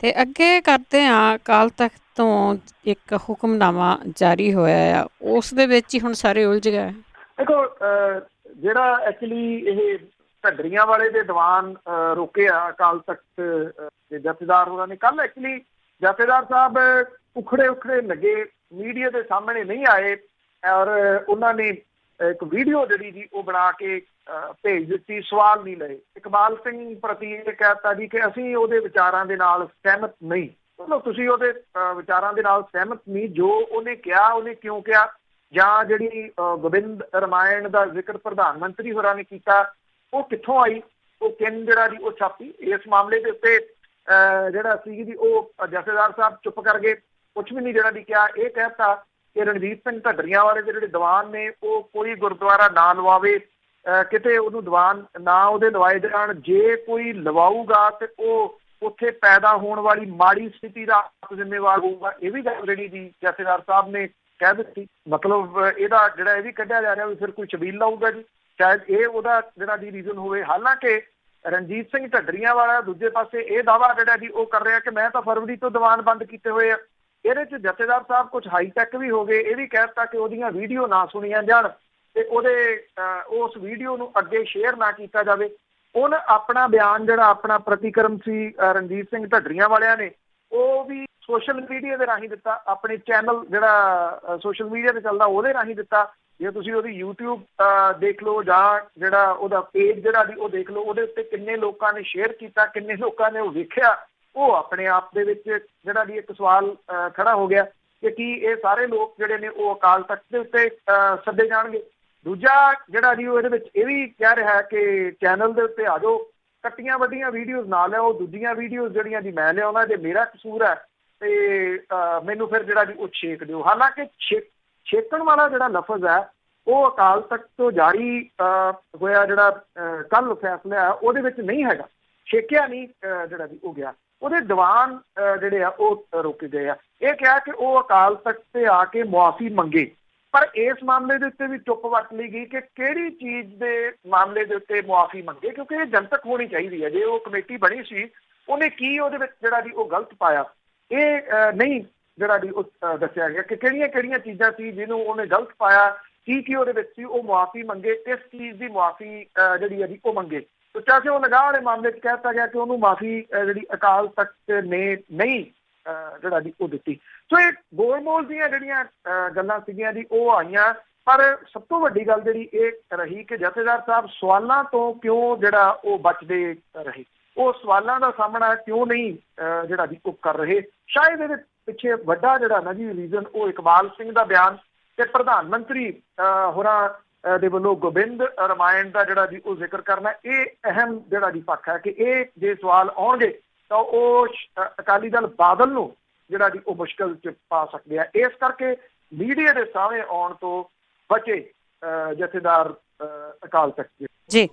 ਤੇ ਅੱਗੇ ਕਰਦੇ ਹਾਂ, ਅਕਾਲ ਤਖ਼ਤ ਤੋਂ ਇੱਕ ਹੁਕਮਨਾਮਾ ਜਾਰੀ ਹੋਇਆ ਆ, ਉਸ ਦੇ ਵਿੱਚ ਹੀ ਹੁਣ ਸਾਰੇ ਉਲਝ ਗਏ। ਦੇਖੋ, ਜਿਹੜਾ ਐਕਚੁਅਲੀ ਇਹ ਢੱਡਰੀਆਂ ਵਾਲੇ ਦੇ ਦੀਵਾਨ ਰੋਕੇ ਆ ਅਕਾਲ ਤਖ਼ਤ ਦੇ ਜਥੇਦਾਰ ਹੋਰਾਂ ਨੇ। ਕੱਲ ਐਕਚੁਅਲੀ ਜਥੇਦਾਰ ਸਾਹਿਬ ਉਖੜੇ ਲੱਗੇ, ਮੀਡੀਆ ਦੇ ਸਾਹਮਣੇ ਨਹੀਂ ਆਏ, ਔਰ ਉਹਨਾਂ ਨੇ ਇੱਕ ਵੀਡੀਓ ਜਿਹੜੀ ਜੀ ਉਹ ਬਣਾ ਕੇ ਭੇਜ ਦਿੱਤੀ, ਸਵਾਲ ਨਹੀਂ ਲਏ। ਇਕਬਾਲ ਸਿੰਘ ਪ੍ਰਤੀ ਇਹ ਕਹਿ ਦਿੱਤਾ ਜੀ ਕਿ ਅਸੀਂ ਉਹਦੇ ਵਿਚਾਰਾਂ ਦੇ ਨਾਲ ਸਹਿਮਤ ਨਹੀਂ। ਚਲੋ, ਤੁਸੀਂ ਉਹਦੇ ਵਿਚਾਰਾਂ ਦੇ ਨਾਲ ਸਹਿਮਤ ਨਹੀਂ, ਜੋ ਉਹਨੇ ਕਿਹਾ ਉਹਨੇ ਕਿਉਂ ਕਿਹਾ, ਜਾਂ ਜਿਹੜੀ ਗੋਬਿੰਦ ਰਾਮਾਇਣ ਦਾ ਜ਼ਿਕਰ ਪ੍ਰਧਾਨ ਮੰਤਰੀ ਹੋਰਾਂ ਨੇ ਕੀਤਾ ਉਹ ਕਿੱਥੋਂ ਆਈ, ਉਹ ਕਿੰਨ ਜਿਹੜਾ ਜੀ ਉਹ ਛਾਪੀ। ਇਸ ਮਾਮਲੇ ਦੇ ਉੱਤੇ ਜਿਹੜਾ ਸੀ ਜੀ ਉਹ ਜਥੇਦਾਰ ਸਾਹਿਬ ਚੁੱਪ ਕਰ ਗਏ, ਕੁਛ ਵੀ ਨਹੀਂ ਜਿਹੜਾ ਜੀ ਕਿਹਾ। ਇਹ ਕਹਿਤਾ ਕਿ ਰਣਜੀਤ ਸਿੰਘ ਢੱਡਰੀਆਂ ਵਾਲੇ ਦੇ ਜਿਹੜੇ ਦੀਵਾਨ ਨੇ ਉਹ ਕੋਈ ਗੁਰਦੁਆਰਾ ਨਾ ਲਵਾਵੇ, ਕਿਤੇ ਉਹਨੂੰ ਦੀਵਾਨ ਨਾ ਉਹਦੇ ਲਵਾਏ ਜਾਣ। ਜੇ ਕੋਈ ਲਵਾਊਗਾ ਤੇ ਉਹ ਉੱਥੇ ਪੈਦਾ ਹੋਣ ਵਾਲੀ ਮਾੜੀ ਸਥਿਤੀ ਦਾ ਜ਼ਿੰਮੇਵਾਰ ਹੋਊਗਾ। ਇਹ ਵੀ ਗੱਲ ਜਿਹੜੀ ਜੀ ਜਥੇਦਾਰ ਸਾਹਿਬ ਨੇ ਕਹਿ ਦਿੱਤੀ। ਮਤਲਬ ਇਹਦਾ ਜਿਹੜਾ ਇਹ ਵੀ ਕੱਢਿਆ ਜਾ ਰਿਹਾ ਵੀ ਫਿਰ ਕੋਈ ਛਬੀਲ ਲਾਊਗਾ ਜੀ, ਸ਼ਾਇਦ ਇਹ ਉਹਦਾ ਜਿਹੜਾ ਜੀ ਰੀਜ਼ਨ ਹੋਵੇ। ਹਾਲਾਂਕਿ ਰਣਜੀਤ ਸਿੰਘ ਢੱਡਰੀਆਂ ਵਾਲਾ ਦੂਜੇ ਪਾਸੇ ਇਹ ਦਾਅਵਾ ਜਿਹੜਾ ਜੀ ਉਹ ਕਰ ਰਿਹਾ ਕਿ ਮੈਂ ਤਾਂ ਫਰਵਰੀ ਤੋਂ ਦੀਵਾਨ ਬੰਦ ਕੀਤੇ ਹੋਏ ਆ। ਇਹਦੇ 'ਚ ਜਥੇਦਾਰ ਸਾਹਿਬ ਕੁਝ ਹਾਈਟੈਕ ਵੀ ਹੋ ਗਏ। ਇਹ ਵੀ ਕਹਿ ਦਿੱਤਾ ਕਿ ਉਹਦੀਆਂ ਵੀਡੀਓ ਨਾ ਸੁਣੀਆਂ ਜਾਣ ਤੇ ਉਸ ਵੀਡੀਓ ਨੂੰ ਅੱਗੇ ਸ਼ੇਅਰ ਨਾ ਕੀਤਾ ਜਾਵੇ। ਹੁਣ ਆਪਣਾ ਬਿਆਨ ਜਿਹੜਾ ਆਪਣਾ ਪ੍ਰਤੀਕਰਮ ਸੀ ਰਣਜੀਤ ਸਿੰਘ ਢੱਡਰੀਆਂ ਵਾਲਿਆਂ ਨੇ ਉਹ ਵੀ ਸੋਸ਼ਲ ਮੀਡੀਆ ਦੇ ਰਾਹੀਂ ਦਿੱਤਾ, ਆਪਣੇ ਚੈਨਲ ਜਿਹੜਾ ਸੋਸ਼ਲ ਮੀਡੀਆ ਤੇ ਚੱਲਦਾ ਉਹਦੇ ਰਾਹੀਂ ਦਿੱਤਾ। ਜੇ ਤੁਸੀਂ ਉਹਦੀ ਯੂਟਿਊਬ ਦੇਖ ਲਓ ਜਾਂ ਜਿਹੜਾ ਉਹਦਾ ਪੇਜ ਜਿਹੜਾ ਵੀ ਉਹ ਦੇਖ ਲਓ, ਉਹਦੇ ਉੱਤੇ ਕਿੰਨੇ ਲੋਕਾਂ ਨੇ ਸ਼ੇਅਰ ਕੀਤਾ, ਕਿੰਨੇ ਲੋਕਾਂ ਨੇ ਉਹ ਵੇਖਿਆ, ਉਹ ਆਪਣੇ ਆਪ ਦੇ ਵਿੱਚ ਜਿਹੜਾ ਵੀ ਇੱਕ ਸਵਾਲ ਖੜਾ ਹੋ ਗਿਆ ਕਿ ਕੀ ਇਹ ਸਾਰੇ ਲੋਕ ਜਿਹੜੇ ਨੇ ਉਹ ਅਕਾਲ ਤਖ਼ਤ ਦੇ ਉੱਤੇ ਸੱਦੇ ਜਾਣਗੇ। ਦੂਜਾ ਜਿਹੜਾ ਜੀ ਉਹ ਇਹਦੇ ਵਿੱਚ ਇਹ ਵੀ ਕਹਿ ਰਿਹਾ ਕਿ ਚੈਨਲ ਦੇ ਉੱਤੇ ਆ ਜਾਓ, ਕੱਟੀਆਂ ਵੱਡੀਆਂ ਵੀਡੀਓਜ਼ ਨਾ ਲਿਆਓ, ਦੂਜੀਆਂ ਵੀਡੀਓਜ਼ ਜਿਹੜੀਆਂ ਜੀ ਮੈਂ ਲਿਆਉਣਾ, ਜੇ ਮੇਰਾ ਕਸੂਰ ਹੈ ਤੇ ਮੈਨੂੰ ਫਿਰ ਜਿਹੜਾ ਜੀ ਉਹ ਛੇਕ ਦਿਓ। ਹਾਲਾਂਕਿ ਛੇਕਣ ਵਾਲਾ ਜਿਹੜਾ ਲਫ਼ਜ਼ ਹੈ ਉਹ ਅਕਾਲ ਤਖ਼ਤ ਤੋਂ ਜਾਰੀ ਹੋਇਆ ਜਿਹੜਾ ਕੱਲ ਫੈਸਲਾ ਹੈ ਉਹਦੇ ਵਿੱਚ ਨਹੀਂ ਹੈਗਾ। ਛੇਕਿਆ ਨਹੀਂ ਜਿਹੜਾ ਜੀ ਉਹ ਗਿਆ, ਉਹਦੇ ਦੀਵਾਨ ਜਿਹੜੇ ਆ ਉਹ ਰੋਕੇ ਗਏ ਆ। ਇਹ ਕਿਹਾ ਕਿ ਉਹ ਅਕਾਲ ਤਖ਼ਤ ਤੇ ਆ ਕੇ ਮੁਆਫ਼ੀ ਮੰਗੇ, ਪਰ ਇਸ ਮਾਮਲੇ ਦੇ ਉੱਤੇ ਵੀ ਚੁੱਪ ਵਰਤ ਲਈ ਗਈ ਕਿ ਕਿਹੜੀ ਚੀਜ਼ ਦੇ ਮਾਮਲੇ ਦੇ ਉੱਤੇ ਮੁਆਫ਼ੀ ਮੰਗੇ, ਕਿਉਂਕਿ ਇਹ ਜਨਤਕ ਹੋਣੀ ਚਾਹੀਦੀ ਹੈ। ਜੇ ਉਹ ਕਮੇਟੀ ਬਣੀ ਸੀ ਉਹਨੇ ਕੀ ਉਹਦੇ ਵਿੱਚ ਜਿਹੜਾ ਜੀ ਉਹ ਗਲਤ ਪਾਇਆ, ਇਹ ਨਹੀਂ ਜਿਹੜਾ ਜੀ ਉਹ ਦੱਸਿਆ ਗਿਆ ਕਿ ਕਿਹੜੀਆਂ ਕਿਹੜੀਆਂ ਚੀਜ਼ਾਂ ਸੀ ਜਿਹਨੂੰ ਉਹਨੇ ਗਲਤ ਪਾਇਆ, ਕੀ ਉਹਦੇ ਵਿੱਚ ਸੀ। ਉਹ ਮੁਆਫ਼ੀ ਮੰਗੇ, ਕਿਸ ਚੀਜ਼ ਦੀ ਮੁਆਫ਼ੀ ਜਿਹੜੀ ਹੈ ਜੀ ਉਹ ਮੰਗੇ। ਸੁੱਚਾ ਸਿਉਂ ਲਗਾਅ ਵਾਲੇ ਮਾਮਲੇ 'ਚ ਕਹਿ ਦਿੱਤਾ ਗਿਆ ਕਿ ਉਹਨੂੰ ਮੁਆਫ਼ੀ ਜਿਹੜੀ ਅਕਾਲ ਤਖ਼ਤ ਨੇ ਨਹੀਂ ਜਿਹੜਾ ਜੀ ਉਹ ਦਿੱਤੀ। ਸੋ ਇਹ ਗੋਲਮੋਲ ਦੀਆਂ ਜਿਹੜੀਆਂ ਗੱਲਾਂ ਸੀਗੀਆਂ ਜੀ ਉਹ ਆਈਆਂ, ਪਰ ਸਭ ਤੋਂ ਵੱਡੀ ਗੱਲ ਜਿਹੜੀ ਇਹ ਰਹੀ ਕਿ ਜਥੇਦਾਰ ਸਾਹਿਬ ਸਵਾਲਾਂ ਤੋਂ ਕਿਉਂ ਜਿਹੜਾ ਉਹ ਬਚਦੇ ਰਹੇ, ਉਹ ਸਵਾਲਾਂ ਦਾ ਸਾਹਮਣਾ ਕਿਉਂ ਨਹੀਂ ਜਿਹੜਾ ਜੀ ਉਹ ਕਰ ਰਹੇ। ਸ਼ਾਇਦ ਇਹਦੇ ਪਿੱਛੇ ਵੱਡਾ ਜਿਹੜਾ ਨਾ ਜੀ ਰੀਜ਼ਨ ਉਹ ਇਕਬਾਲ ਸਿੰਘ ਦਾ ਬਿਆਨ ਤੇ ਪ੍ਰਧਾਨ ਮੰਤਰੀ ਹੋਰਾਂ ਦੇ ਵੱਲੋਂ ਗੋਬਿੰਦ ਰਾਮਾਇਣ ਦਾ ਜਿਹੜਾ ਜੀ ਉਹ ਜ਼ਿਕਰ ਕਰਨਾ, ਇਹ ਅਹਿਮ ਜਿਹੜਾ ਜੀ ਪੱਖ ਹੈ ਕਿ ਇਹ ਜੇ ਸਵਾਲ ਆਉਣਗੇ ਤਾਂ ਉਹ ਅਕਾਲੀ ਦਲ ਬਾਦਲ ਨੂੰ ਜਿਹੜਾ ਜੀ ਉਹ ਮੁਸ਼ਕਿਲ 'ਚ ਪਾ ਸਕਦੇ ਆ। ਇਸ ਕਰਕੇ ਮੀਡੀਆ ਦੇ ਸਾਹਮਣੇ ਆਉਣ ਤੋਂ ਬਚੇ ਜਥੇਦਾਰ ਅਕਾਲ ਤਖ਼ਤ ਜੀ।